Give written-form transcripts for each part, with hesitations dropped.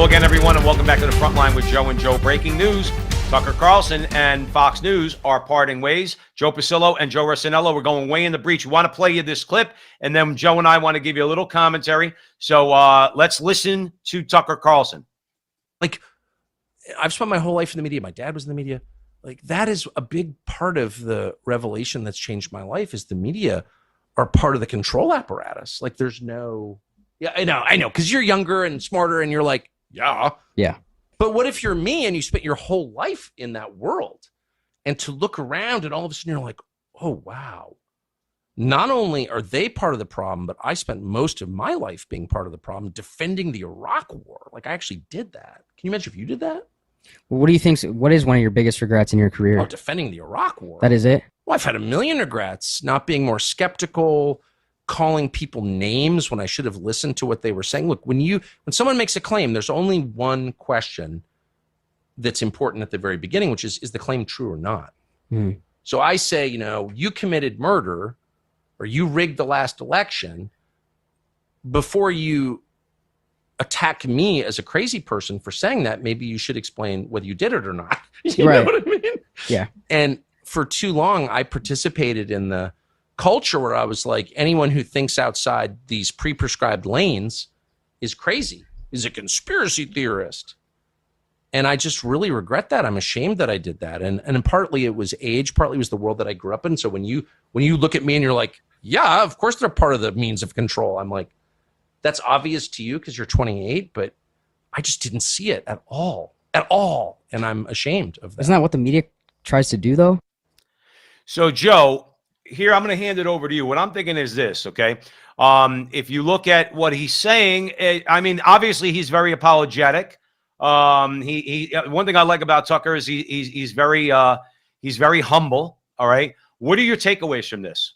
Hello again, everyone, and welcome back to the Front Line with Joe and Joe. Breaking news, Tucker Carlson and Fox News are parting ways. Joe Pasillo and Joe Rossinello, we're going way in the breach. We want to play you this clip, and then Joe and I want to give you a little commentary. So let's listen to Tucker Carlson. Like, I've spent my whole life in the media. My dad was in the media. Like, that is a big part of the revelation that's changed my life, is the media are part of the control apparatus. Like, there's no... Yeah, I know, because you're younger and smarter, and you're like, yeah. But what if you're me and you spent your whole life in that world, and to look around and all of a sudden you're like, oh, wow. Not only are they part of the problem, but I spent most of my life being part of the problem, defending the Iraq War. Like, I actually did that. Can you imagine if you did that? Well, what do you think? What is one of your biggest regrets in your career? Oh, defending the Iraq War. That is it? Well, I've had a million regrets, not being more skeptical, calling people names when I should have listened to what they were saying. Look, when someone makes a claim, there's only one question that's important at the very beginning, which is the claim true or not? Mm. So I say, you committed murder or you rigged the last election. Before you attack me as a crazy person for saying that, maybe you should explain whether you did it or not. You know what I mean? Yeah. And for too long, I participated in the culture where I was like, anyone who thinks outside these pre-prescribed lanes is crazy, is a conspiracy theorist. And I just really regret that. I'm ashamed that I did that. And partly it was age, partly it was the world that I grew up in. So when you look at me and you're like, yeah, of course they're part of the means of control, I'm like, that's obvious to you because you're 28, but I just didn't see it at all. And I'm ashamed of that. Isn't that what the media tries to do, though? So, Joe, here, I'm going to hand it over to you. What I'm thinking is this, okay? If you look at what he's saying, I mean, obviously he's very apologetic. One thing I like about Tucker is he's very humble. All right. What are your takeaways from this?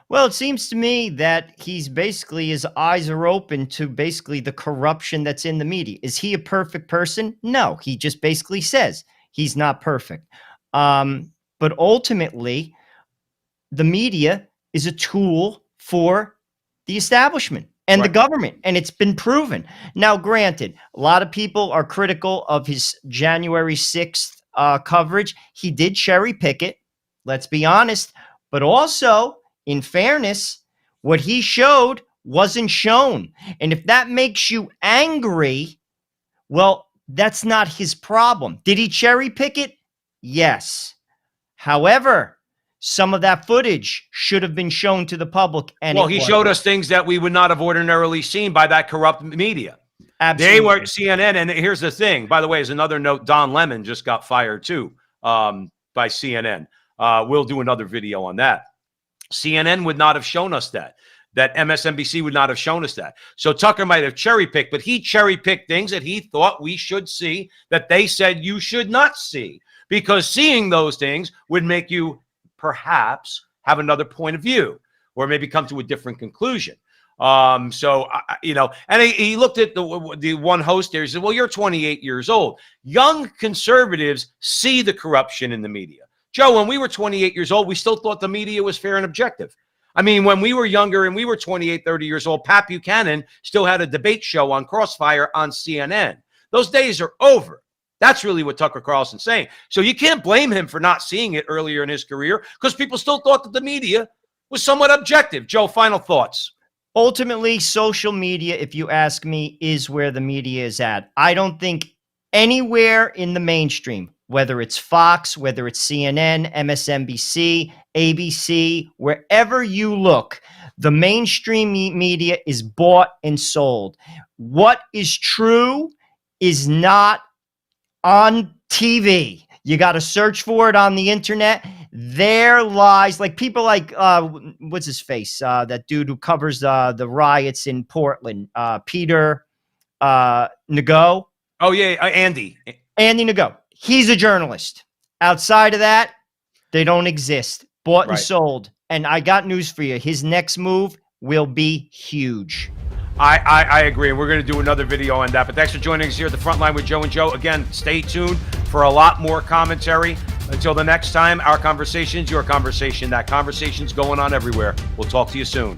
Well, it seems to me that his eyes are open to basically the corruption that's in the media. Is he a perfect person? No, he just basically says he's not perfect. But ultimately, the media is a tool for the establishment and the government, and it's been proven. Now, granted, a lot of people are critical of his January 6th coverage. He did cherry pick it, let's be honest. But also, in fairness, what he showed wasn't shown. And if that makes you angry, well, that's not his problem. Did he cherry pick it? Yes. However, some of that footage should have been shown to the public. And well, he showed us things that we would not have ordinarily seen by that corrupt media. Absolutely. They were CNN. And here's the thing, by the way, as another note, Don Lemon just got fired too by CNN. We'll do another video on that. CNN would not have shown us that MSNBC would not have shown us that. So Tucker might have cherry picked, but he cherry picked things that he thought we should see that they said you should not see, because seeing those things would make you perhaps have another point of view or maybe come to a different conclusion. And he looked at the one host there. He said, well, you're 28 years old. Young conservatives see the corruption in the media. Joe, when we were 28 years old, we still thought the media was fair and objective. I mean, when we were younger and we were 28, 30 years old, Pat Buchanan still had a debate show on Crossfire on CNN. Those days are over. That's really what Tucker Carlson's saying. So you can't blame him for not seeing it earlier in his career, because people still thought that the media was somewhat objective. Joe, final thoughts. Ultimately, social media, if you ask me, is where the media is at. I don't think anywhere in the mainstream, whether it's Fox, whether it's CNN, MSNBC, ABC, wherever you look, the mainstream media is bought and sold. What is true is not on TV. You got to search for it on the internet. There lies, like people like, what's his face? That dude who covers the riots in Portland, Peter Nago. Oh, yeah, Andy Nago. He's a journalist. Outside of that, they don't exist. Bought and sold. And I got news for you. His next move will be huge. I agree, and we're going to do another video on that. But thanks for joining us here at the Front Line with Joe and Joe. Again, stay tuned for a lot more commentary. Until the next time, our conversations, your conversation. That conversation's going on everywhere. We'll talk to you soon.